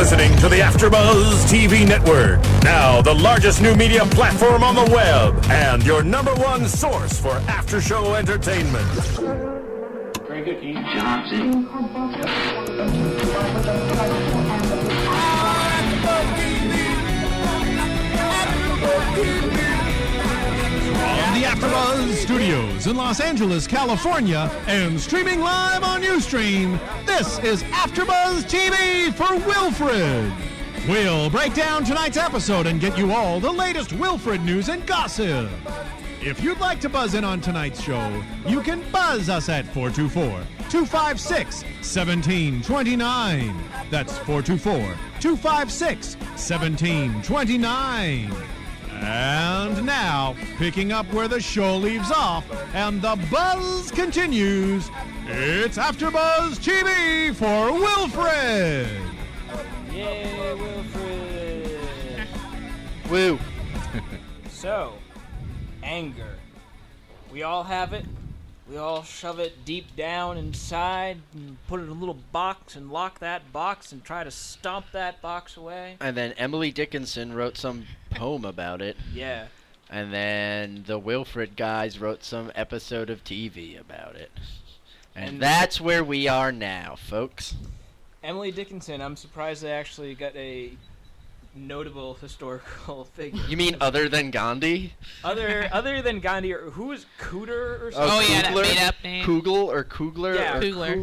listening to the AfterBuzz TV network. Now, the largest new media platform on the web and your #1 source for after-show entertainment. Very good, King Johnson. From the AfterBuzz Studios in Los Angeles, California, and streaming live on Ustream, this is AfterBuzz TV for Wilfred. We'll break down tonight's episode and get you all the latest Wilfred news and gossip. If you'd like to buzz in on tonight's show, you can buzz us at 424-256-1729. That's 424-256-1729. And now, picking up where the show leaves off and the buzz continues, it's AfterBuzz TV for Wilfred. Yay, Wilfred! Woo! So, anger. We all have it. We all shove it deep down inside and put it in a little box and lock that box and try to stomp that box away. And then Emily Dickinson wrote some poem about it. Yeah. And then the Wilfred guys wrote some episode of TV about it. And that's where we are now, folks. Emily Dickinson, I'm surprised they actually got a notable historical figure. You mean other than Gandhi? Other than Gandhi, or who was Cooter or something? Oh, yeah, that made-up name. Kugel or Kugler? Yeah, or Kugler.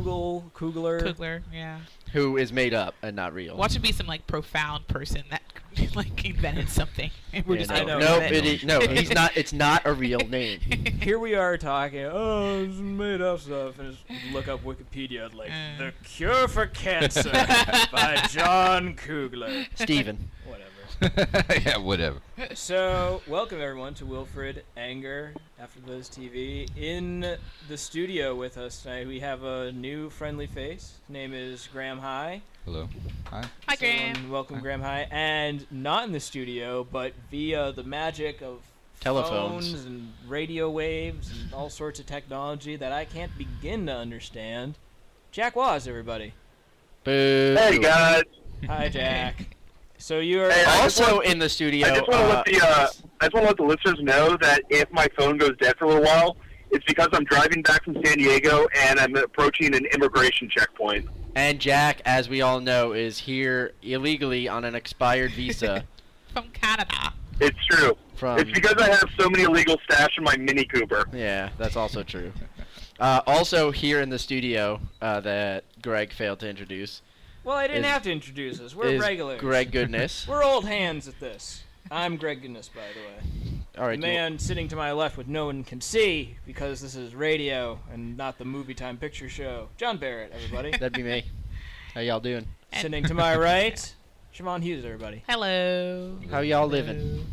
Kugler, yeah. Who is made up and not real. Watch it be some, like, profound person that, like, invented something. And we're just like, no, he's not. It's not a real name. Here we are talking, it's made up stuff, and just look up Wikipedia, like, The Cure for Cancer by John Kugler. Steven. Whatever. Yeah, whatever. So, welcome everyone to Wilfred Anger, AfterBuzz TV. In the studio with us tonight, we have a new friendly face. His name is Graham High. Hello. Hi. Hi, Graham. Welcome, Graham High. And not in the studio, but via the magic of telephones phones and radio waves and all sorts of technology that I can't begin to understand. Jack Was, everybody. Boo. Hey, guys. Hi, Jack. So you're also in the studio. I just want to let the listeners know that if my phone goes dead for a little while, it's because I'm driving back from San Diego and I'm approaching an immigration checkpoint. And Jack, as we all know, is here illegally on an expired visa. From Canada. It's true. It's because I have so many illegal stash in my Mini Cooper. Yeah, that's also true. Also here in the studio that Greg failed to introduce. Well, I didn't have to introduce us. We're regulars. Greg Goodness. We're old hands at this. I'm Greg Goodness, by the way. All right. The man sitting to my left, with no one can see because this is radio and not the movie time picture show. John Barrett, everybody. That'd be me. How y'all doing? Sitting to my right, Siobhan Hughes, everybody. Hello. How y'all living?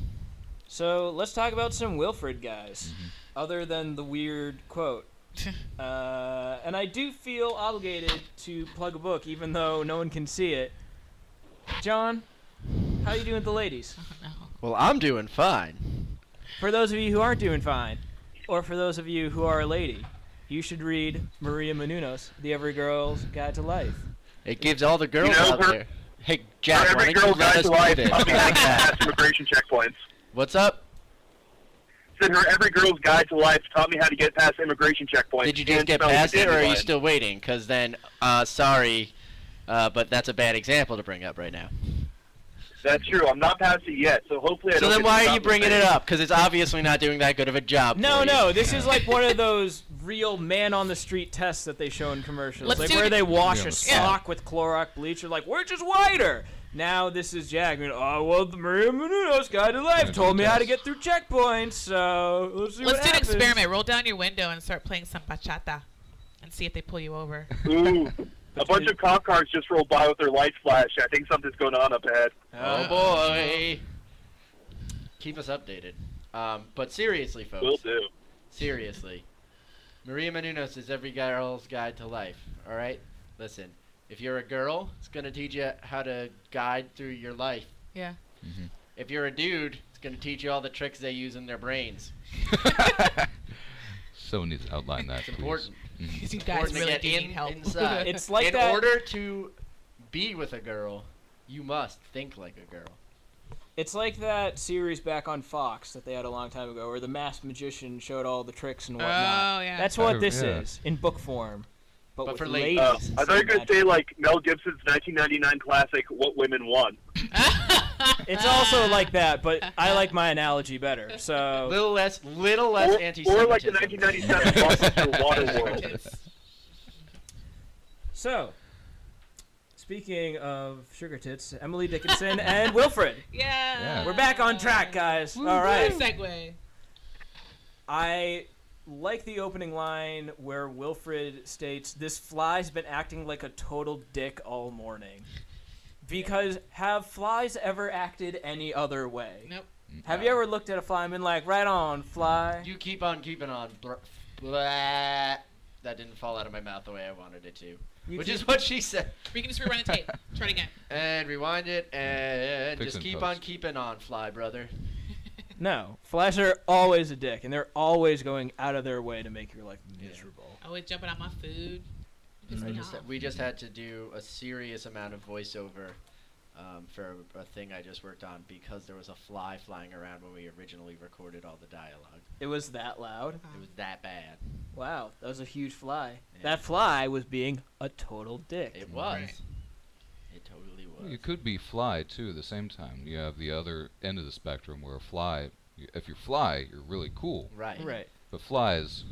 So let's talk about some Wilfred guys, other than the weird quote. And I do feel obligated to plug a book, even though no one can see it. John, how you doing with the ladies? Oh, no. Well, I'm doing fine. For those of you who aren't doing fine, or for those of you who are a lady, you should read Maria Menounos, The Every Girl's Guide to Life. It gives all the girls out there. Hey, Jack, Every why don't you Girl's let Guide us to do Life this? taught me how to get past immigration checkpoints. What's up? Said her Every Girl's Guide to Life taught me how to get past immigration checkpoints. Did you just get past it, or are you still waiting? Because then, sorry, but that's a bad example to bring up right now. That's true. I'm not past it yet, so hopefully I don't. So then get why to are you stop bringing the it up? Because it's obviously not doing that good of a job. No, this is like one of those real man-on-the-street tests that they show in commercials. Let's like do where it. they wash a sock with Clorox bleach. They're like, which is whiter? Now this is Jack. Well, the Maria Menounos Guide to Life told me how to get through checkpoints, so let's see what Let's do an happens. experiment. Roll down your window and start playing some bachata and see if they pull you over. Ooh. A bunch of cop cars just rolled by with their lights flashed. I think something's going on up ahead. Oh, boy. Keep us updated. But seriously, folks. Will do. Seriously. Maria Menounos is Every Girl's Guide to Life, all right? Listen, if you're a girl, it's going to teach you how to guide through your life. Yeah. Mm-hmm. If you're a dude, it's going to teach you all the tricks they use in their brains. Someone needs to outline that, It's please. important. Because you guys really do need help. Inside. It's like in that. order to be with a girl, You must think like a girl. It's like that series back on Fox that they had a long time ago, where the masked magician showed all the tricks and whatnot. Oh, yeah. That's what this Yeah. is in book form, but with for ladies. ladies. I thought you were going to say, like, Mel Gibson's 1999 classic, What Women Want. It's also like that, but I like my analogy better. So Little less Or anti-Semitism. like the 1997 Blockbuster Waterworld. So, speaking of sugar tits, Emily Dickinson and Wilfred. Yeah. We're back on track, guys. All Good right. segue. I like the opening line where Wilfred states, "This fly's been acting like a total dick all morning." Because have flies ever acted any other way? Nope. Have you ever looked at a fly and been like, right on, fly? You keep on keeping on. Blah. That didn't fall out of my mouth the way I wanted it to. Which is what she said. We can just rewind the tape. Try it again. And rewind it, and Fix just and keep post. on keeping on, fly brother. No. Flies are always a dick, and they're always going out of their way to make your life miserable. Always jumping on my food. Piss me off. We just had to do a serious amount of voiceover for a thing I just worked on because there was a fly flying around when we originally recorded all the dialogue. It was that loud? It was that bad. Wow, that was a huge fly. Yeah. That fly was being a total dick. It was. Right. It totally was. Well, you could be fly too at the same time. You have the other end of the spectrum where a fly, if you fly, you're really cool. Right. Right. But flies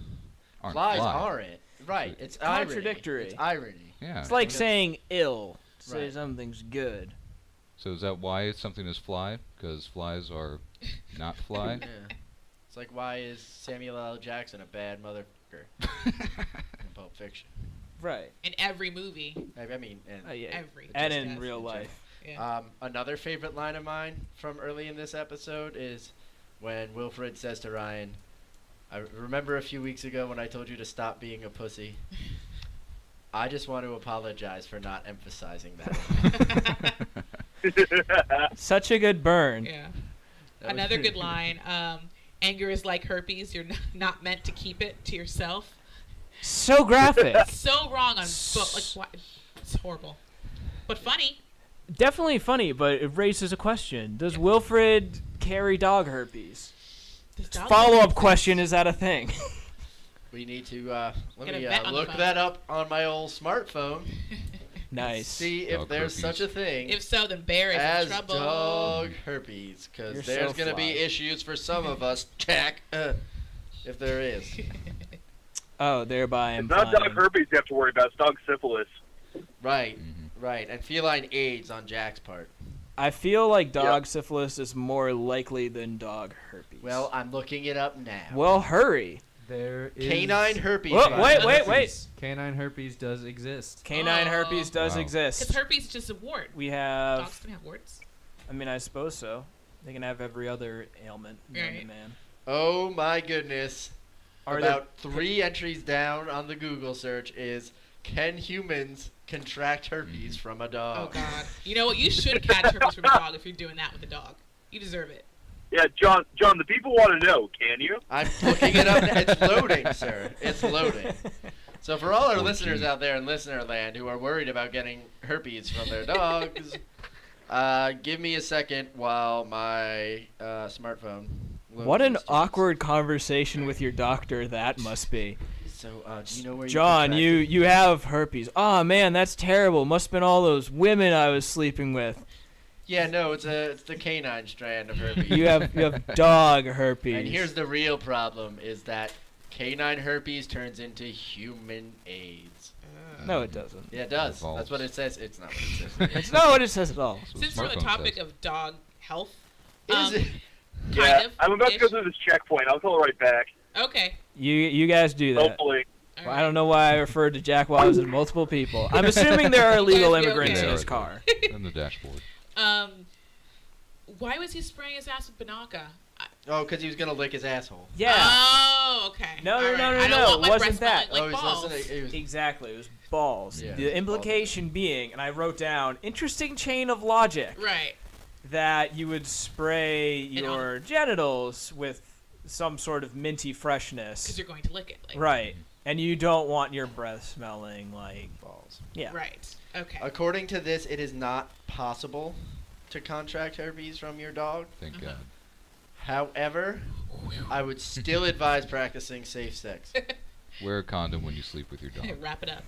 aren't Flies fly. aren't. Right. It's contradictory. Irony. It's irony. Yeah. It's like saying ill. Say Right. something's good. So is that why something is fly? Because flies are not fly? Yeah. It's like, why is Samuel L. Jackson a bad motherfucker in Pulp Fiction? Right. In every movie. I mean, and Yeah. Every. And just in as- real life. Yeah. Another favorite line of mine from early in this episode is when Wilfred says to Ryan, I remember a few weeks ago when I told you to stop being a pussy. I just want to apologize for not emphasizing that. Such a good burn. Yeah. That was- Another good line. Anger is like herpes. You're not meant to keep it to yourself. So graphic. So wrong on both. Like, what? It's horrible. But funny. Definitely funny, but it raises a question. Does Wilfred carry dog herpes? This dog Follow-up herpes. question, is that a thing? We need to let Get a me vet on the look phone. that up on my old smartphone. Nice. See if Dog there's herpes. such a thing If so, then Bear is as in trouble. dog herpes, because You're there's so gonna be fly. issues for some of us, Jack. If there is. Oh, thereby It's not dog implying. herpes you have to worry about. It's dog syphilis. Right, Mhm. right, and feline AIDS on Jack's part. I feel like dog syphilis is more likely than dog herpes. Well, I'm looking it up now. Well, hurry. There is Canine herpes. Whoa, virus. wait. Canine herpes does exist. Canine Oh. herpes does Wow. Because exist. herpes is just a wart. We Dogs have, can have warts. I mean, I suppose so. They can have every other ailment known to Right. man. Oh my goodness. Are About 3 entries down on the Google search is, can humans contract herpes from a Oh, dog? God. You know what? You should catch herpes from a dog if you're doing that with a dog. You deserve it. Yeah, John, the people want to know, can you? I'm looking it up. It's loading, sir. It's loading. So for all our 4G. listeners out there in listener land who are worried about getting herpes from their dogs, give me a second while my smartphone loads What an these things. awkward conversation with your doctor that must be. So, do you know where John, you contracted- you have herpes. Oh man, that's terrible. Must have been all those women I was sleeping with. Yeah, no, it's the canine strand of herpes. You have dog herpes. And here's the real problem: is that canine herpes turns into human AIDS. No, it doesn't. Yeah, it does. Evolves. That's what it says. It's not what it says. It's not what it says at all. That's what Since we're on the smartphone topic says. of dog health, Is it? Yeah, kind of. I'm about to go ish. through this checkpoint. I'll call it right back. Okay. You guys do that. Hopefully. All Well, right. I don't know why I referred to Jack Wiles as multiple people. I'm assuming there are illegal guys be immigrants okay? in his car. On the dashboard. Why was he spraying his ass with Banaka? Oh, because he was gonna lick his asshole. Yeah. Oh, okay. No, All no, right. no, I don't no, want my wasn't breath that. smelling like oh, balls. he's listening. He was, Exactly. It was balls. Yeah, The balls. implication being, and I wrote down, interesting chain of logic, Right. that you would spray And your genitals with some sort of minty freshness. Because you're going to lick it. Like, Right. And you don't want your breath smelling like balls. Yeah. Right. Okay. According to this, it is not possible to contract herpes from your dog. Thank God. However, I would still advise practicing safe sex. Wear a condom when you sleep with your dog. Wrap it up.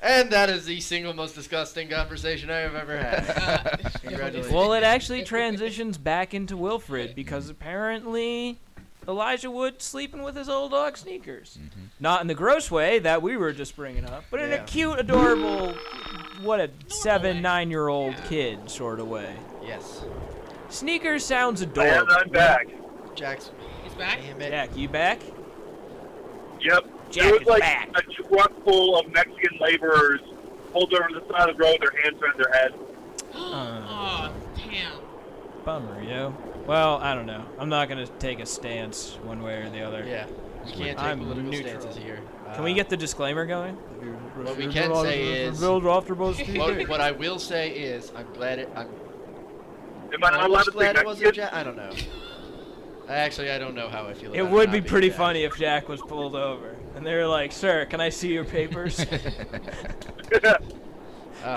And that is the single most disgusting conversation I have ever had. Congratulations. Well, it actually transitions back into Wilfred because apparently Elijah Wood sleeping with his old dog Sneakers. Not in the gross way that we were just bringing up, but in a cute, adorable, what a 7-9-year-old kid sort of way. Yes. Sneakers sounds adorable. And I'm back. Jack's. He's back? Damn it. Jack, you back? Yep. Jack there was is like back. a truck full of Mexican laborers pulled over to the side of the road with their hands around their head. Oh, damn. Bummer, yo. Well, I don't know. I'm not going to take a stance one way or the other. Yeah. We can't take I'm political neutral. stances here. Can we get the disclaimer going? What we can say is... what I will say is, I'm glad it... I'm Am I not allowed to say glad it wasn't Mexican? Jack. I don't know. Actually, I don't know how I feel about It it would not be being pretty Jack. funny if Jack was pulled over. And they were like, "Sir, can I see your papers?"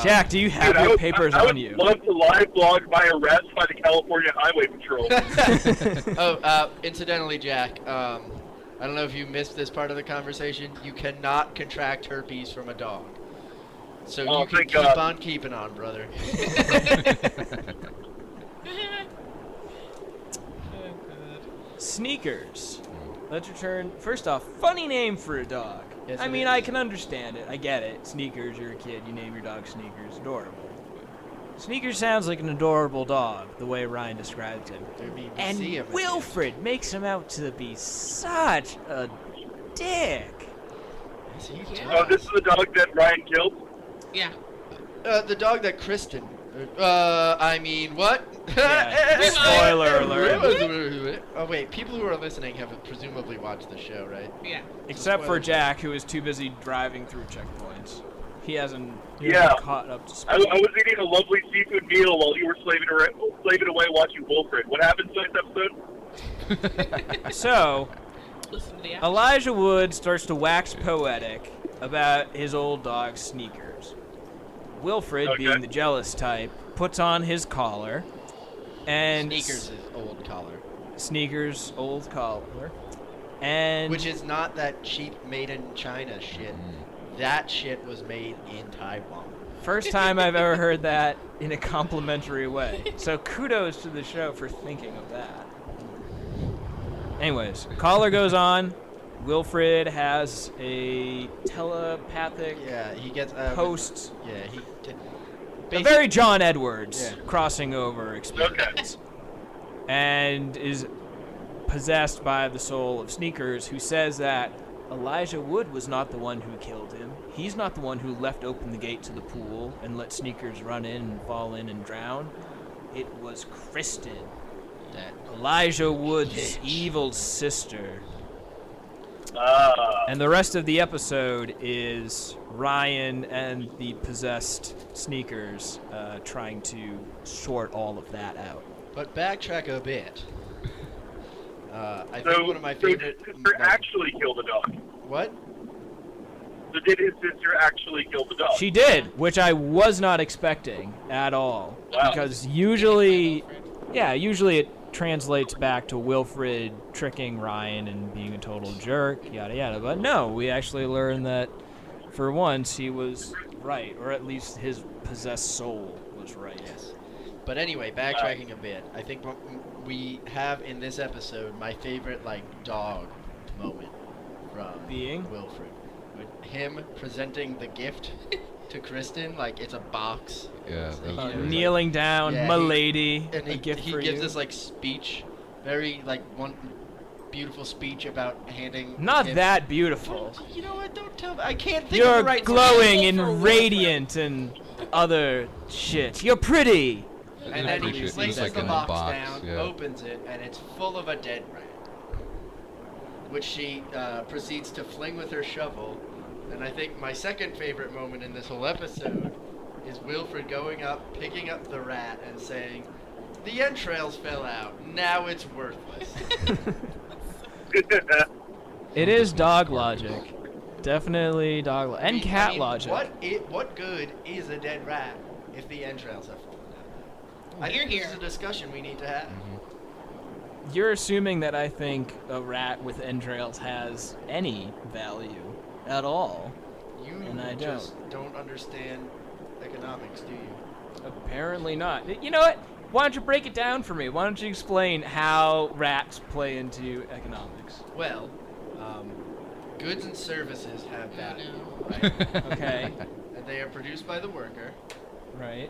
Jack, do you have Dude, your papers I on would you? love to live blog my arrest by the California Highway Patrol. Incidentally, Jack, I don't know if you missed this part of the conversation. You cannot contract herpes from a dog. So Oh, you can thank keep God. on keeping on, brother. Sneakers. Let's return. First off, funny name for a dog. Yes, I it mean, is. I can understand it. I get it. Sneakers, you're a kid. You name your dog Sneakers. Adorable. Sneakers sounds like an adorable dog, the way Ryan describes him. I mean, we And see him at the Wilfred makes him out to be such a dick. end. Is he Oh, this is the dog that Ryan killed? Yeah. the dog that Kristen. I mean, what? Yeah. Spoiler alert. Oh wait, people who are listening have presumably watched the show, right? Yeah. Except for spoiler. Jack, who is too busy driving through checkpoints. He hasn't Yeah. caught up to speed. I was eating a lovely seafood meal while you were slaving away watching Wilfred. What happened to this episode? So, Listen to the after. Elijah Wood starts to wax poetic about his old dog Sneakers. Wilfred, Okay. being the jealous type, puts on his collar, and Sneakers' old collar, Sneakers' old collar, and which is not that cheap made in China shit. That shit was made in Taiwan. first time I've ever heard that in a complimentary way. So kudos to the show for thinking of that. Anyways, collar goes on. Wilfred has a telepathic Yeah, he gets post, Yeah, he. a very John Edwards Yeah. crossing over experience, and is possessed by the soul of Sneakers, who says that Elijah Wood was not the one who killed him. He's not the one who left open the gate to the pool and let Sneakers run in and fall in and drown. It was Kristen, that Elijah Wood's Bitch. evil sister. Ah. And the rest of the episode is Ryan and the possessed Sneakers trying to sort all of that out. But backtrack a bit. I So, think one of my so favorite. did his sister actually kill the dog? What? So did his sister actually kill the dog? She did, which I was not expecting at all. Wow. Because usually it translates back to Wilfred tricking Ryan and being a total jerk, yada yada. But no, we actually learned that for once he was right, or at least his possessed soul was right. Yes. But anyway, backtracking a bit, I think what we have in this episode my favorite dog moment from Being? Wilfred. With him presenting the gift to Kristen, like it's a box. Yeah, It's that was like, great. Kneeling down, Yeah, milady, and a gift he for gives you. this speech, very one beautiful speech about handing. Not him- that beautiful. You know what? Don't tell me. I can't think of You're the right glowing word. and radiant and other shit. You're pretty. And then he appreciate it. places It's like the in a box, box, down, yeah. opens it, and it's full of a dead rat, which she proceeds to fling with her shovel. And I think my second favorite moment in this whole episode is Wilfred going up, picking up the rat, and saying, "The entrails fell out. Now it's worthless." It is dog logic. Definitely dog and cat logic. What good is a dead rat if the entrails have fallen out? I think this is a discussion we need to have. You're assuming that I think a rat with entrails has any value at all. And I just don't understand economics, do you? Apparently not. You know what? Why don't you break it down for me? Why don't you explain how rats play into economics? Well, goods and services have value, right? Okay. And they are produced by the worker. Right.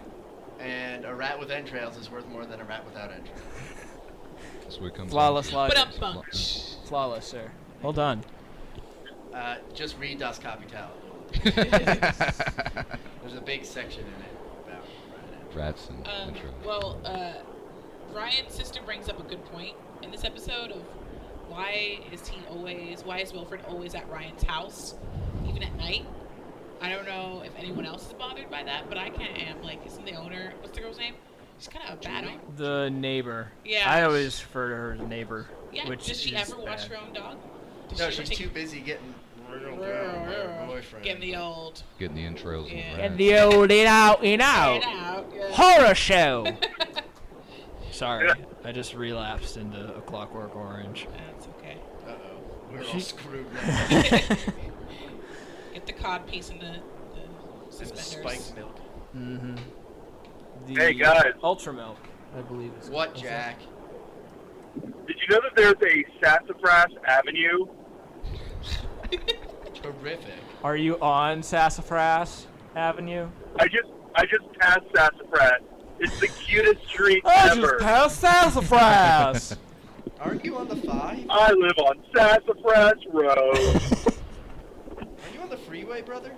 And a rat with entrails is worth more than a rat without entrails. That's what it comes Flawless down to. logic. Flawless, sir. Hold on. Just read Das Kapital. There's a big section in it about rats and entrails. Well, Ryan's sister brings up a good point in this episode of why is Wilfred always at Ryan's house, even at night? I don't know if anyone else is bothered by that, but I kind of am. Like, isn't the owner, what's the girl's name? She's kind of a bad owner. The neighbor. Yeah. I always refer to her as neighbor. Yeah, which does she is ever watch bad. her own dog? No, she's too busy getting reeled down by her boyfriend. Getting the old... Getting the entrails and the And the old in out yeah. horror show. Sorry, I just relapsed into A Clockwork Orange. That's okay. Uh-oh. We're all screwed now. Get the cod piece in the suspenders. And the spiked milk. Mm-hmm. Hey, guys. Ultra milk, I believe. What, Jack? Did you know that there's a Sassafras Avenue? Terrific. Are you on Sassafras Avenue? I just passed Sassafras. It's the cutest street I ever. just passed Sassafras. Aren't you on the 5? I live on Sassafras Road. Are you on the freeway, brother?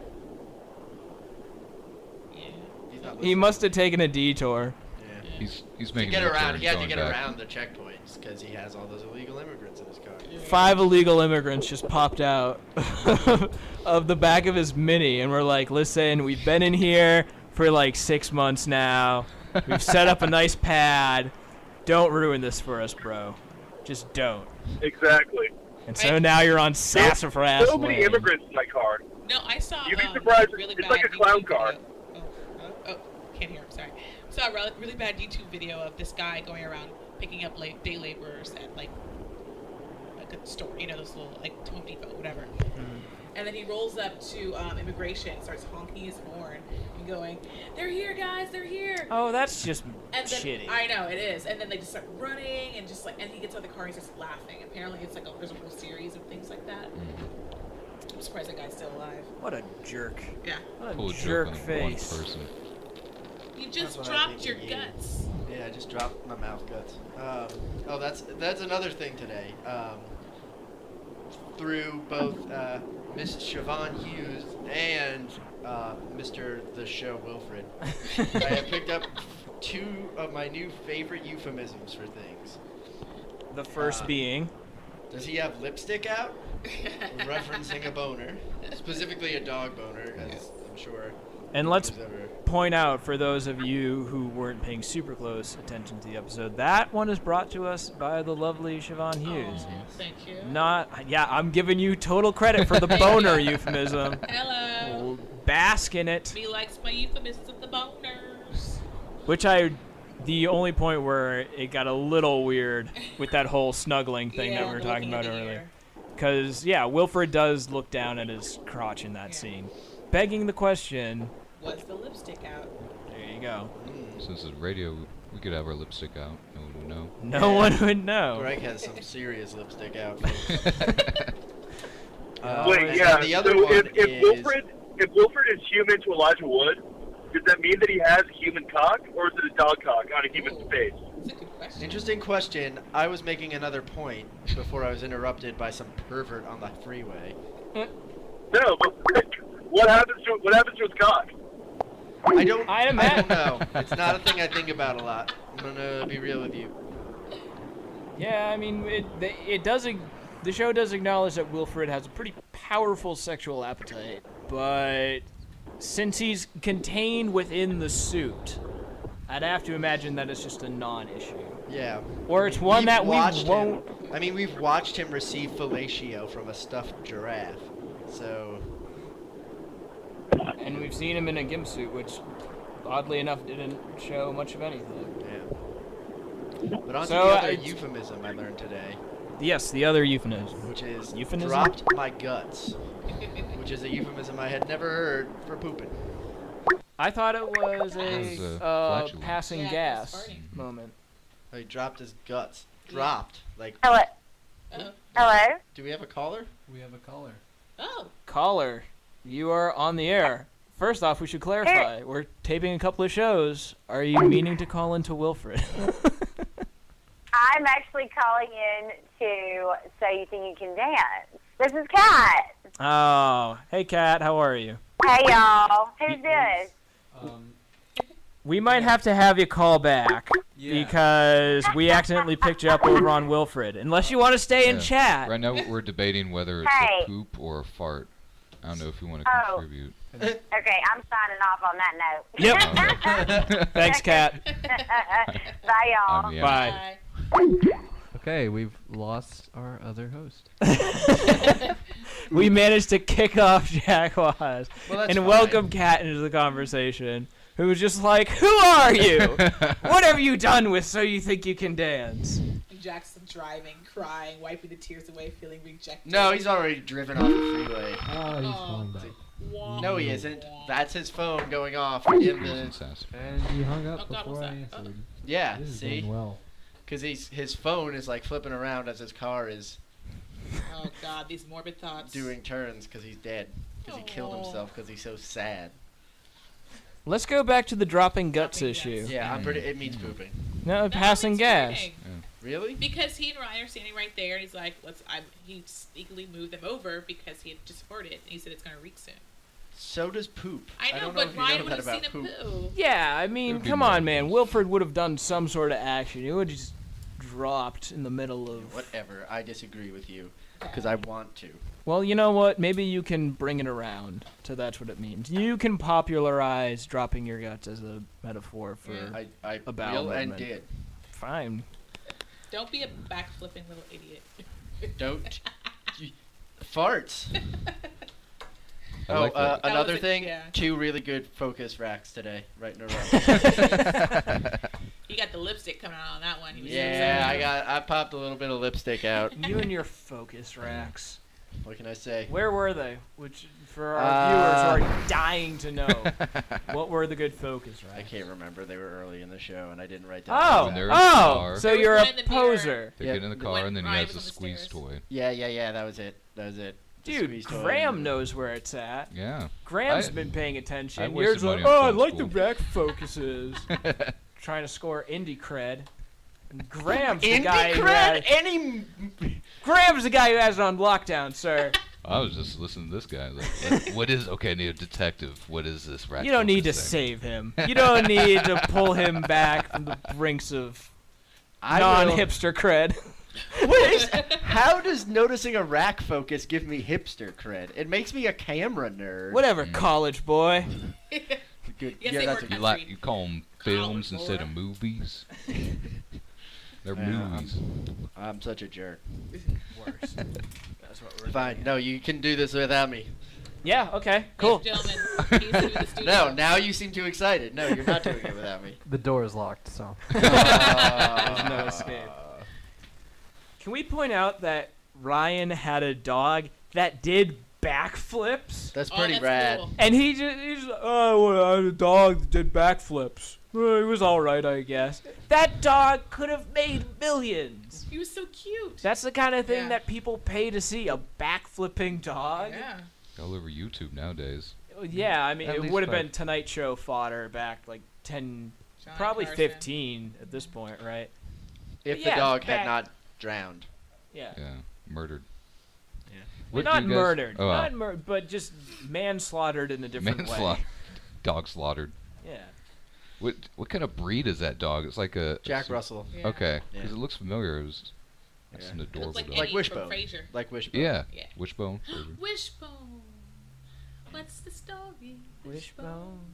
Yeah. He's not He listening. must have taken a detour. Yeah. He's To making get a around, turn he had to going get back. around the checkpoints because he has all those illegal immigrants in his car. 5 illegal immigrants just popped out of the back of his Mini, and we're like, listen, we've been in here for like 6 months now. We've set up a nice pad. Don't ruin this for us, bro. Just don't. Exactly. And so now you're on Sassafras So many Lane. immigrants in my car. No, I saw. You'd be surprised. Really It's bad like a clown YouTube car. video. Oh, can't hear. I'm sorry. I saw a really bad YouTube video of this guy going around picking up day laborers at like a store, you know, those little like Home Depot, whatever. And then he rolls up to immigration, starts honking his horn and going, "They're here, guys! They're here!" Oh, that's just And then, shitty. I know it is. And then they just start running and just like, and he gets out of the car and he starts laughing. Apparently, it's like there's a whole series of things like that. I'm surprised that guy's still alive. What a jerk. Yeah. What Pull a a joke jerk on one face. person. You just That's what I dropped think your of you. guts. Yeah, I just dropped my mouth guts. Oh, that's another thing today. Through both Miss Siobhan Hughes and Mr. The Show Wilfred, I have picked up 2 of my new favorite euphemisms for things. The first being. Does he have lipstick out? Referencing a boner, specifically a dog boner, as I'm sure. And let's who's ever- point out for those of you who weren't paying super close attention to the episode, that one is brought to us by the lovely Siobhan Hughes. Oh, thank you. I'm giving you total credit for the boner euphemism. Hello. We'll bask in it. Me likes my euphemisms of the boners. The only point where it got a little weird with that whole snuggling thing that we were talking about earlier. Because, Wilfred does look down at his crotch in that scene. Begging the question, Was the lipstick out? there you go. Since it's radio, we could have our lipstick out. No one would know. No one would know. Greg has some serious lipstick out. Wait, and yeah. The other so one if Wilfred is human to Elijah Wood, does that mean that he has a human cock, or is it a dog cock on a human face? That's a good question. Interesting question. I was making another point before I was interrupted by some pervert on the freeway. No, but what happens to his cock? I don't I know. It's not a thing I think about a lot. I'm gonna be real with you. Yeah, I mean, it does. The show does acknowledge that Wilfred has a pretty powerful sexual appetite, but since he's contained within the suit, I'd have to imagine that it's just a non-issue. Yeah. Or it's one that we watched won't. I mean, we've watched him receive fellatio from a stuffed giraffe. So. And we've seen him in a gimp suit, which, oddly enough, didn't show much of anything. Yeah. But on to So, the other euphemism I learned today. Yes, the other euphemism. Which is Euphemism? dropped my guts. Which is a euphemism I had never heard for pooping. I thought it was a flatulence. passing Yeah, gas it was farting. moment. Oh, he dropped his guts. Dropped. Like. Hello. Oh. Hello. Do we have a caller? We have a caller. Oh. Caller, you are on the air. First off, we should clarify. We're taping a couple of shows. Are you meaning to call into Wilfred? I'm actually calling in to say you think you can dance. This is Kat. Oh, hey, Kat. How are you? Hey, y'all. Who's this? We might have to have you call back because we accidentally picked you up over on Wilfred. Unless you want to stay and chat. Right now we're debating whether it's Hey. a poop or a fart. I don't know if you want to Oh. contribute. Okay, I'm signing off on that note. Yep. Thanks, Kat. Bye, y'all. Yeah. Bye. Okay, we've lost our other host. We managed to kick off Jack Waz Well, that's and fine. welcome Kat into the conversation, who was just like, "Who are you? What have you done with So You Think You Can Dance?" Jackson driving, crying, wiping the tears away, feeling rejected. No, he's already driven off the freeway. Oh, he's Oh. calling back. No, he isn't. That's his phone going off in the. Incest. And he hung up Oh, God, before what's I that? answered. Yeah, This is see? going well. Because his phone is like flipping around as his car is Oh God, these morbid thoughts. doing turns because he's dead. Because he killed Aw. himself because he's so sad. Let's go back to the dropping guts Dropping issue. guts. Yeah, I'm pretty. It means pooping. No, No, passing it's gas. farting. Really? Because he and Ryan are standing right there, and he's like, he sneakily moved them over because he had just farted, and he said it's gonna reek soon. So does poop. I know, don't know but if you Ryan know would that have about seen him poop. poo. Yeah, I It mean, would be come more on, man. obvious. Wilfred would have done some sort of action. He would have just dropped in the middle of... Whatever. I disagree with you because I want to. Well, you know what? Maybe you can bring it around to that's what it means. You can popularize dropping your guts as a metaphor for... I A bowel will and movement. did. Fine. Don't be a backflipping little idiot. Don't. Farts. I Oh, like that. That another was a- thing. yeah. 2 really good focus racks today, right in a row. He got the lipstick coming out on that one. He was so Yeah, excited. I popped a little bit of lipstick out. You and your focus racks. What can I say? Where were they? Which, for our viewers who are dying to know, what were the good focus racks? I can't remember. They were early in the show, and I didn't write down. Oh, When they're in the oh, car. so There was you're one a in the mirror. poser. They Yeah, get in the the car one and then he Ryan has was the on the squeeze stairs. toy. Yeah. That was it. The Dude, squeeze toy. Graham knows where it's at. Yeah. Graham's I- been paying I attention. wasted You're like, money on oh, I film like the school." rack focuses. Trying to score indie cred. And Graham's the Indie guy who cred. has, Graham's the guy who has it on lockdown, sir. I was just listening to this guy. Like, what is... Okay, I need a detective. What is this rat You don't need to focus thing? save him. You don't need to pull him back from the brinks of I will- non-hipster cred. What is? How does noticing a rack focus give me hipster cred? It makes me a camera nerd. Whatever, college boy. Good. Yes, Yeah, they that's were a You Country. like you call them films College instead of boy. movies. They're Yeah, movies. I'm such a jerk. Worse. That's what we're Fine. doing. No, you can do this without me. Yeah, okay, cool. Ladies and gentlemen, he's leaving the studio. No, now you seem too excited. No, you're not doing it without me. The door is locked, so. There's no escape. Can we point out that Ryan had a dog that did backflips? That's Oh, pretty that's rad. cool. And he's oh, well, I had a dog that did backflips. It was alright, I guess. That dog could have made millions. He was so cute. That's the kind of thing Yeah. that people pay to see, a backflipping dog. Yeah. All over YouTube nowadays. Yeah, I mean, At it least would have five. been Tonight Show fodder back like 10, Johnny probably Carson. 15 at this point, right? If But the yeah, dog back- had not drowned. Yeah. Yeah, murdered. Yeah. What Not do you guys- murdered, Oh, not but just manslaughtered in a different way. manslaughter. Dog slaughtered. Yeah. What kind of breed is that dog? It's like a Jack it's a- Russell. Yeah. Okay, because Yeah. it looks familiar. It was that's Yeah. an It adorable looked like dog. Like Eddie Wishbone. from Frasier. Like Wishbone. Yeah, Yeah. Wishbone. Fraser. Wishbone. What's the story? Wishbone.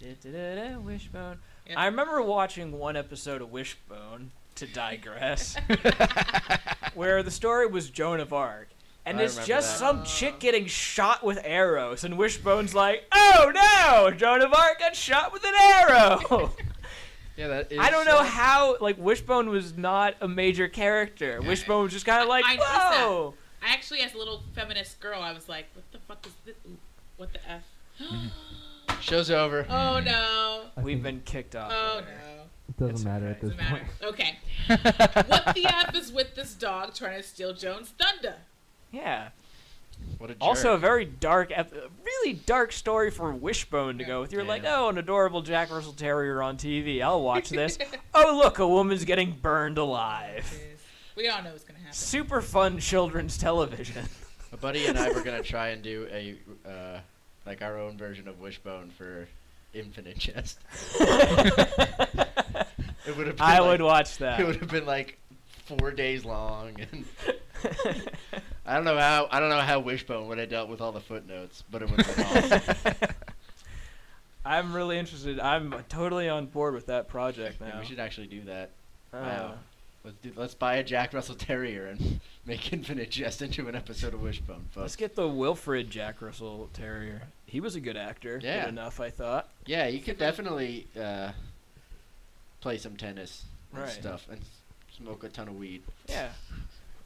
Da-da-da-da, Wishbone. Yeah. I remember watching one episode of Wishbone, to digress, where the story was Joan of Arc. And I it's remember just that. some chick getting shot with arrows, and Wishbone's like, "Oh no, Joan of Arc got shot with an arrow." Yeah, that is. I don't know how. Like Wishbone was not a major character. Wishbone was just kind of like, I noticed "Whoa." I actually, as a little feminist girl, I was like, what the fuck is this? Ooh, what the F? Show's over. Oh no. We've been kicked off. Oh there. no. It doesn't matter at this Doesn't matter. point. Okay. What the F is with this dog trying to steal Joan's thunder? Yeah. What a jerk. Also, a very dark, really dark story for Wishbone to go with. You're like, oh, an adorable Jack Russell Terrier on TV. I'll watch this. Oh, look, a woman's getting burned alive. We all know what's gonna happen. Super fun children's television. A buddy and I were gonna try and do a like our own version of Wishbone for Infinite Jest. It would have. I would watch that. It would have been like 4 days long, and I don't know how Wishbone would have dealt with all the footnotes, but it would have been awesome. I'm really interested. I'm totally on board with that project now. Yeah, we should actually do that. Wow. Let's buy a Jack Russell Terrier and make Infinite Jest into an episode of Wishbone, folks. Let's get the Wilfred Jack Russell Terrier. He was a good actor. Yeah. Good enough, I thought. Yeah, you could definitely play some tennis and Right. stuff and smoke a ton of weed. Yeah.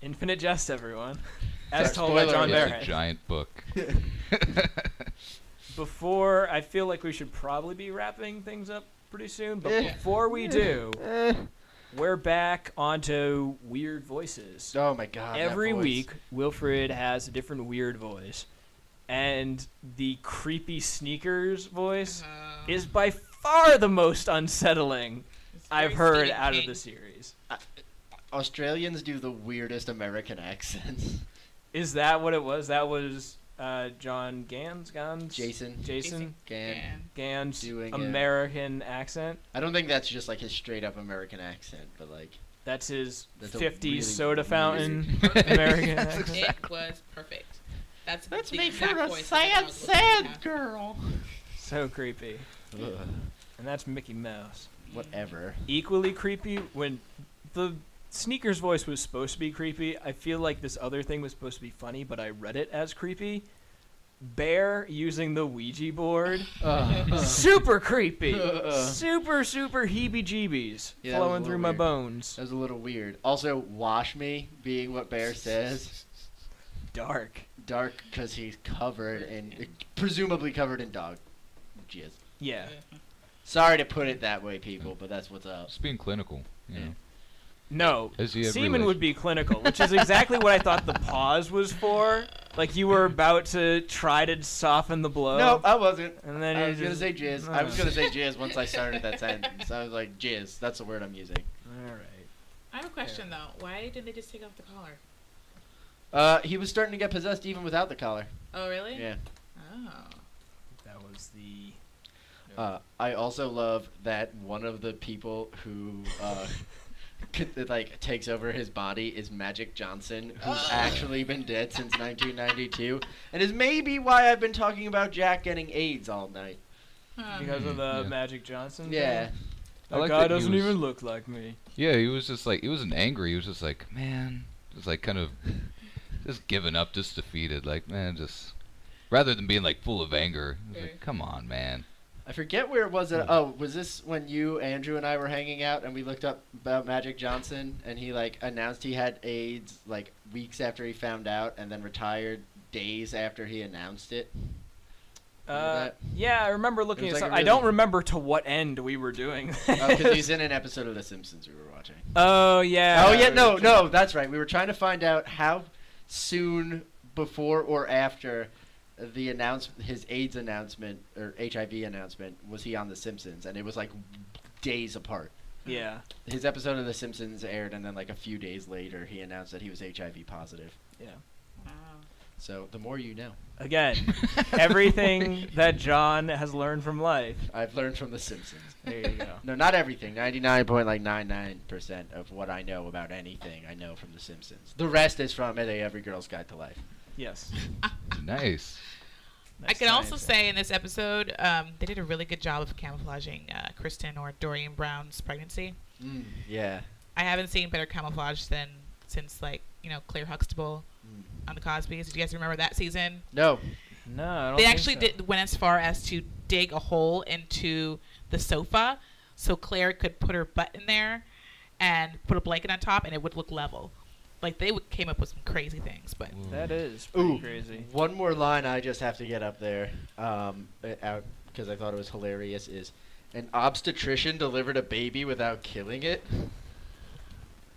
Infinite Jest, everyone. As Sorry, told by spoiler John alert. It's a Barrett. giant book. Before, I feel like we should probably be wrapping things up pretty soon, but Eh. before we do, we're back onto weird voices. Oh my god. that Every voice. week, Wilfred has a different weird voice. And the creepy sneakers voice is by far the most unsettling I've heard Stephen out of King. the series. Australians do the weirdest American accents. Is that what it was? That was John Gans? Jason. Gans' doing American accent. I don't think that's just like his straight up American accent, but like That's his That's a 50s really soda weird- fountain Perfect. American That's accent. It was perfect. That's Let's the make exact her a voice that I was looking sad at. girl. So creepy. Ugh. And that's Mickey Mouse. Whatever. Equally creepy when the sneakers voice was supposed to be creepy. I feel like this other thing was supposed to be funny, but I read it as creepy. Bear using the Ouija board. Super creepy. Super heebie-jeebies Yeah, that was a flowing little through my weird. bones. That was a little weird. Also, wash me being what Bear says. Dark. Dark because he's covered in, presumably covered in dog jizz. Yeah. Sorry to put it that way, people, but that's what's up. Just being clinical, you know. No, Has he had semen would be clinical, which is exactly what I thought the pause was for. Like you were about to try to soften the blow. No, I wasn't. And then I you was gonna just- say jizz. I was gonna say jizz once I started that sentence. I was like, jizz. That's the word I'm using. All right. I have a question though. Why didn't they just take off the collar? He was starting to get possessed even without the collar. Oh really? Yeah. Oh. That was the. I also love that one of the people who like takes over his body is Magic Johnson, who's actually been dead since 1992, and is maybe why I've been talking about Jack getting AIDS all night. Because of the Yeah. Magic Johnson. Yeah. thing? I That like guy that he doesn't was- even look like me. Yeah, he was just like, he wasn't angry. He was just like, man, just like kind of, just giving up, just defeated. Like, man, just rather than being like full of anger. He was like, come on, man. I forget where it was. Was this when you, Andrew, and I were hanging out and we looked up about Magic Johnson and he like announced he had AIDS like weeks after he found out and then retired days after he announced it? Remember Yeah, I remember looking It at was like some, a I don't really- remember to what end we were doing. Because he's in an episode of The Simpsons we were watching. Oh, yeah. Oh yeah, no, that's right. We were trying to find out how soon before or after the his AIDS announcement or HIV announcement was he on The Simpsons, and it was like days apart. Yeah. His episode of The Simpsons aired, and then like a few days later, he announced that he was HIV positive. Yeah. Wow. So the more you know. Again, everything that John has learned from life. I've learned from The Simpsons. There you go. No, not everything. 99.99% of what I know about anything I know from The Simpsons. The rest is from Every Girl's Guide to Life. Yes. Nice. I can also say in this episode, they did a really good job of camouflaging Kristen or Dorian Brown's pregnancy. Yeah. I haven't seen better camouflage since like Claire Huxtable on the Cosbys. Did you guys remember that season? No. No, I don't They think actually so. went as far as to dig a hole into the sofa so Claire could put her butt in there and put a blanket on top, and it would look level. Like, they came up with some crazy things, but... That is pretty crazy. One more line I just have to get up there, because I thought it was hilarious, is an obstetrician delivered a baby without killing it.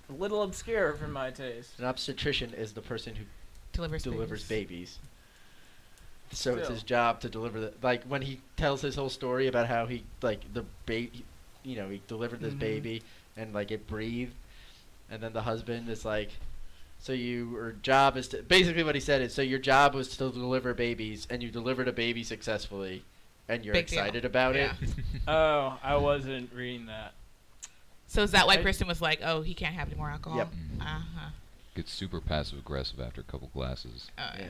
A little obscure for my taste. An obstetrician is the person who delivers babies. So it's Still. his job to deliver the, like, when he tells his whole story about how he, like, the baby, he delivered this baby and, like, it breathed, and then the husband is like, so your job is to, basically what he said is, so your job was to deliver babies, and you delivered a baby successfully, and you're Big deal. excited about it. Oh, I wasn't reading that. So is that why Kristen was like, oh, he can't have any more alcohol? Yep. Uh-huh. Gets super passive aggressive after a couple glasses. Oh, yeah.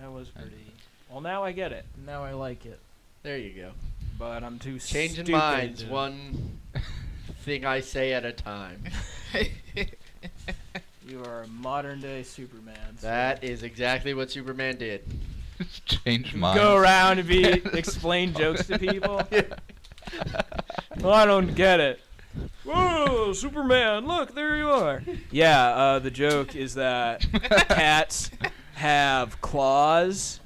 That was pretty... Well, now I get it. Now I like it. There you go. But I'm too Changing stupid minds, to- one thing I say at a time. You are a modern-day Superman. So. That is exactly what Superman did. Change minds. Go around and explain jokes to people? Well, I don't get it. Whoa, Superman, look, there you are. Yeah, the joke is that cats have claws.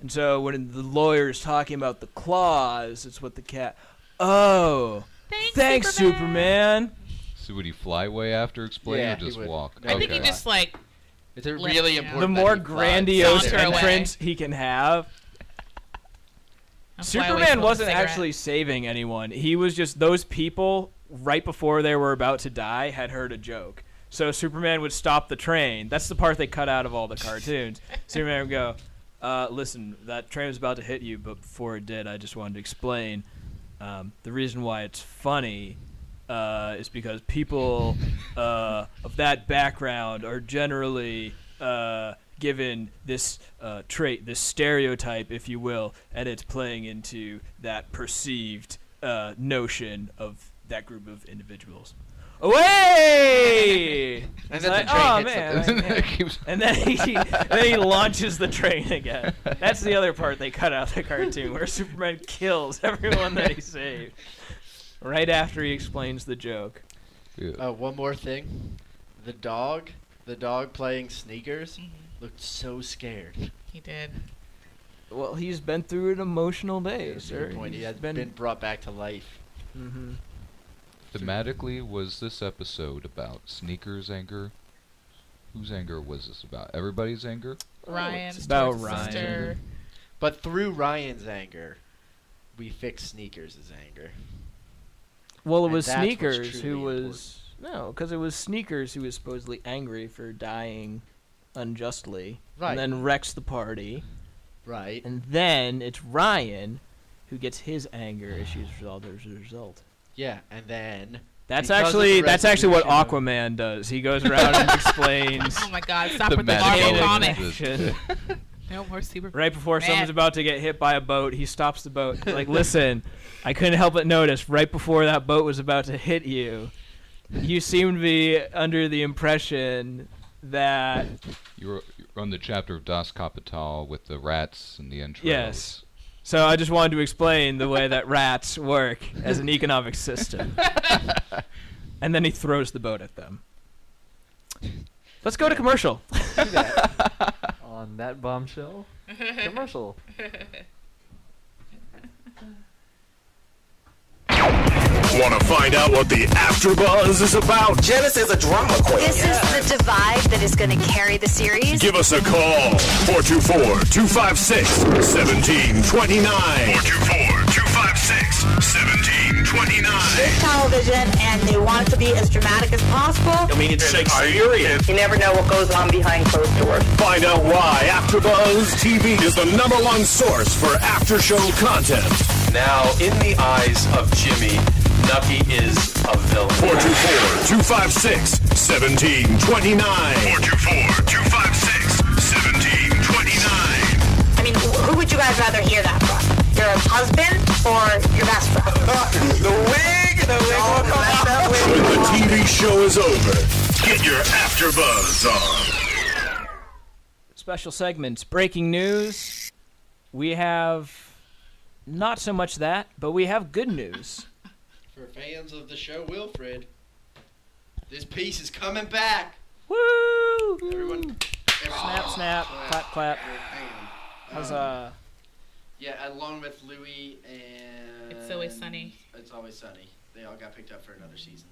And so when the lawyer's talking about the claws, it's what the cat... Oh, thanks Superman. So would he fly way after explaining Yeah, or just he would. walk? No, I think he just, like... It's a really him. important. The that more he flies. grandiose Saunter away. entrance he can have. I'll fly away Superman smoke a wasn't cigarette. actually saving anyone. He was just, those people, right before they were about to die, had heard a joke. So Superman would stop the train. That's the part they cut out of all the cartoons. Superman would go, listen, that train was about to hit you, but before it did, I just wanted to explain. The reason why it's funny is because people of that background are generally given this trait, this stereotype, if you will, and it's playing into that perceived notion of that group of individuals. Away! And It's then like, the train oh hits man, something. man. And then he launches the train again. That's the other part they cut out of the cartoon, where Superman kills everyone that he saved right after he explains the joke. Yeah. One more thing. The dog playing Sneakers looked so scared. He did. Well, he's been through an emotional day, That's a sir. good point. He He's has been brought back to life. Mm-hmm. Thematically, was this episode about Sneaker's anger? Whose anger was this about? Everybody's anger? Ryan's it's about towards his Ryan. sister. But through Ryan's anger, we fixed Sneakers' anger. Well, it And was that's what's Sneakers who truly was... No, because it was Sneakers who was supposedly angry for dying unjustly. Right. And then wrecks the party. Right. And then it's Ryan who gets his anger issues resolved as a result. Yeah, and then That's because of actually the that's actually what resolution of- Aquaman does. He goes around and explains Oh my God! Stop The with the magic Marvel element comics. is- No more super. right before Man. someone's about to get hit by a boat. He stops the boat. Like, listen, I couldn't help but notice right before that boat was about to hit you, you seemed to be under the impression that You're on the chapter of Das Kapital with the rats and the entrails. yes. So I just wanted to explain the way that rats work as an economic system. And then he throws the boat at them. Let's go to commercial. On that bombshell, commercial. Want to find out what the AfterBuzz is about? Janice is a drama queen. This is the divide that is going to carry the series. Give us a call. 424-256-1729. 424-256-1729. It's television, and they want it to be as dramatic as possible. I mean, it's Shakespearean. You never know what goes on behind closed doors. Find out why AfterBuzz TV is the #1 source for after-show content. Now, in the eyes of Jimmy, Nucky is a villain. 424-256-1729. 424-256-1729. I mean, who would you guys rather hear that from? Your husband or your best friend? The wig The wig will come off. When the TV show is over, get your AfterBuzz on. Special segments, breaking news. We have not so much that, but we have good news. For fans of the show Wilfred, this piece is coming back. Woo! Everyone Snap, snap, clap, clap. How's Yeah, along with Louie and It's Always Sunny. It's Always Sunny. They all got picked up for another season.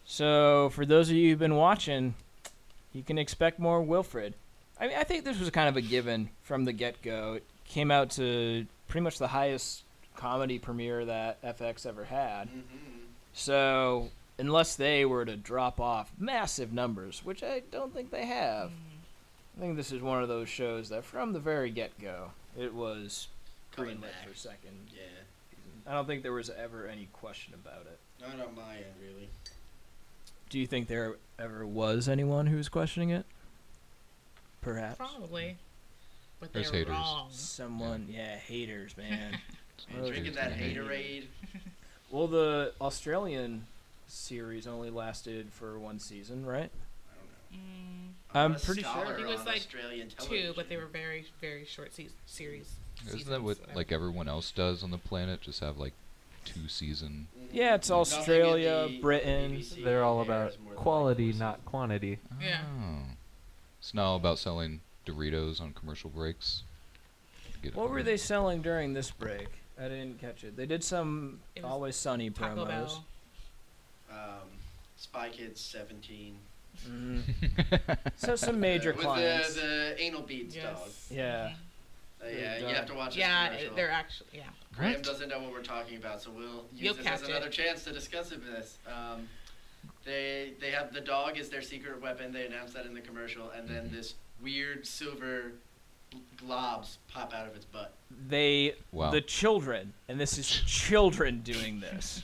So, for those of you who've been watching, you can expect more Wilfred. I mean, I think this was kind of a given from the get-go. It came out to pretty much the highest comedy premiere that FX ever had. So, unless they were to drop off massive numbers, which I don't think they have, I think this is one of those shows that from the very get-go, it was greenlit for second. Yeah. I don't think there was ever any question about it. Not on my end, really. Do you think there ever was anyone who was questioning it? Perhaps. Probably. But There's they're haters. wrong. Someone, yeah, haters, man. Drinking that haterade. Well, the Australian series only lasted for one season, right? I'm pretty sure. I think it was like Australian 2, but they were very, very short series. Isn't that what like everyone else does on the planet? Just have like 2-season. Yeah, it's Australia, Britain. They're all about quality, not quantity. Yeah. Oh. It's now about selling Doritos on commercial breaks. What were they selling during this break? I didn't catch it. They did some Always Sunny Taco promos. Bell. Spy Kids 17. So some major With clients. the anal beads dog. Yeah. Yeah, you have to watch this Yeah, commercial. they're actually, yeah. Graham doesn't know what we're talking about, so we'll You'll use this as catch another it. chance to discuss it with this. They have the dog as their secret weapon. They announced that in the commercial, and then this weird silver globs pop out of its butt. The children, and this is children doing this,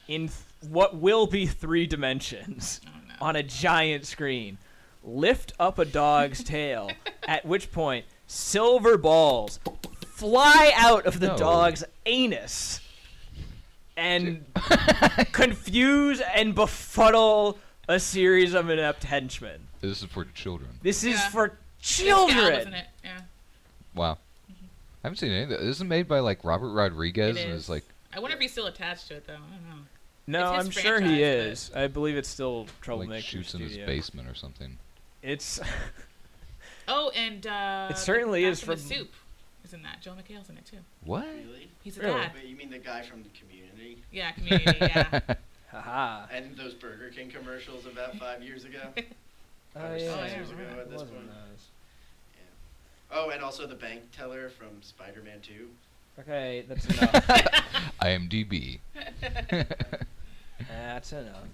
in what will be 3 dimensions on a giant screen, lift up a dog's tail, at which point silver balls fly out of the dog's anus and confuse and befuddle a series of inept henchmen. This is for children. This is for children. Isn't it? Yeah. Wow. I haven't seen any of that. This is made by like Robert Rodriguez, It and is. it's like I wonder if he's still attached to it, though. I don't know. No, It's I'm his sure he franchise, is. I believe it's still Troublemaker like shoots in his Studio. basement or something. It's Oh, and It certainly the is guy from from- The Soup is in that. Joel McHale's in it too. What? Really? He's a Really? dad. Wait, you mean the guy from the Community? Yeah, Community. Yeah. haha. And those Burger King commercials about 5 years ago? Oh, 5 or yeah. 6 years ago right. at this Wasn't point. those. Oh, and also the bank teller from Spider-Man 2. Okay, that's enough. IMDb. That's enough.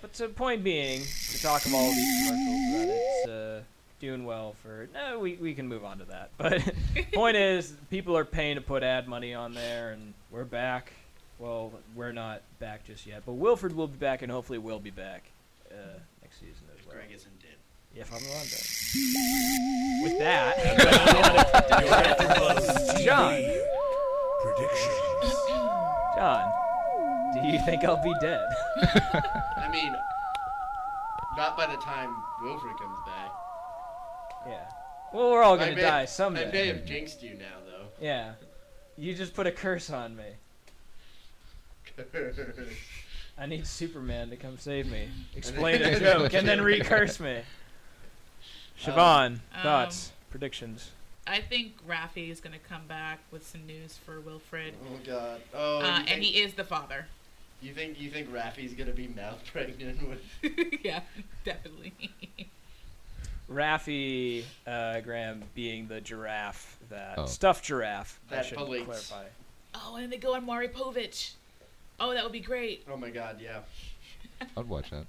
But the point being, to talk of all these commercials, that it's doing well for... No, we can move on to that. But point is, people are paying to put ad money on there, and we're back. Well, we're not back just yet, but Wilfred will be back, and hopefully we'll be back next season as well. Greg isn't dead. Yeah, if I'm wrong, then. With that, John. Predictions. John, do you think I'll be dead? I mean, not by the time Wilfred comes back. Yeah. Well, we're all I gonna may- die I someday. may have jinxed you now, though. Yeah. You just put a curse on me. I need Superman to come save me. Explain a joke and then recurse me. Siobhan, thoughts, predictions. I think Raffi is going to come back with some news for Wilfred. Oh God! Oh, and he is the father. You think Raffi's gonna be mouth pregnant with? Yeah, definitely. Raffi Graham being the giraffe Oh. stuffed giraffe. I That should police. clarify. Oh, and then they go on Maury Povich. Oh, that would be great. Oh my God! Yeah. I'd watch that.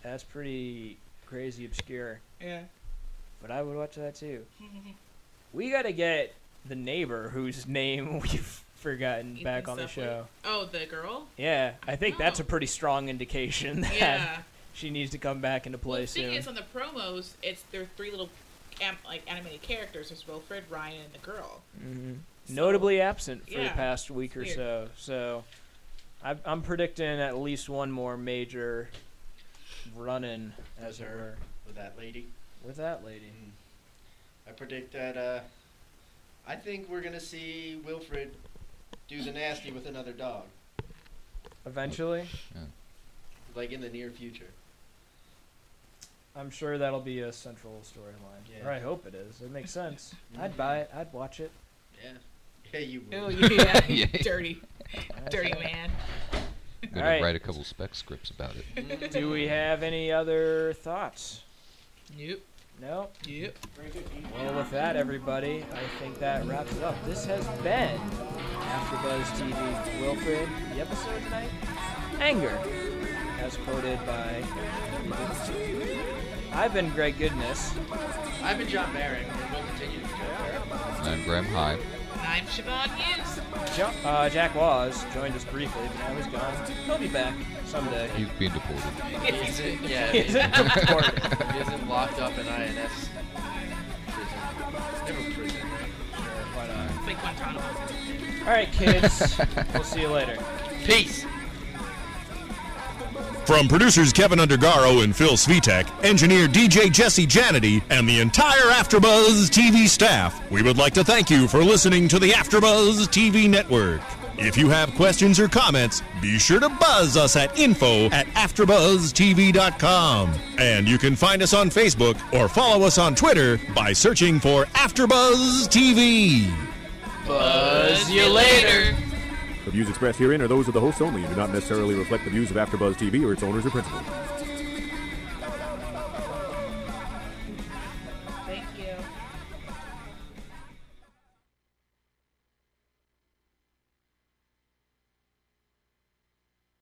That's pretty crazy obscure. Yeah. But I would watch that too. We gotta get the neighbor whose name we've forgotten back on the show. Oh, the girl? Yeah, I think that's a pretty strong indication that Yeah. she needs to come back into play Well, the thing soon. is, on the promos, there are 3 little animated characters. There's Wilfred, Ryan, and the girl. Notably absent for the yeah, past week or weird. so. So I'm predicting at least one more major run-in, as it were. With that lady. With that lady. I predict that, I think we're going to see Wilfred do the nasty with another dog. Eventually? Yeah. Like in the near future. I'm sure that'll be a central storyline. Yeah. Or I hope it is. It makes sense. I'd buy it. I'd watch it. Yeah. Yeah, you would. Oh, yeah. Dirty. Dirty man. Gonna Alright. write a couple spec scripts about it. Do we have any other thoughts? Nope. No? Yep. Well, with that, everybody, I think that wraps it up. This has been AfterBuzz TV Wilfred. The episode tonight? Anger. As quoted by... I've been Greg Goodness. I've been John Barron, and we'll continue to be John Barron. I'm Graham Hyde. I'm Siobhan Hughes. Jack Laws joined us briefly, but now he's gone. He'll be back someday. He's being deported. He's locked up in INS prison. Never prison, right? Sure, why not? Like Guantanamo. All right, kids. We'll see you later. Peace. From producers Kevin Undergaro and Phil Svitek, engineer DJ Jesse Janity, and the entire AfterBuzz TV staff, we would like to thank you for listening to the AfterBuzz TV network. If you have questions or comments, be sure to buzz us at info@AfterBuzzTV.com. And you can find us on Facebook or follow us on Twitter by searching for AfterBuzz TV. Buzz you later. The views expressed herein are those of the hosts only and do not necessarily reflect the views of AfterBuzz TV or its owners or principals.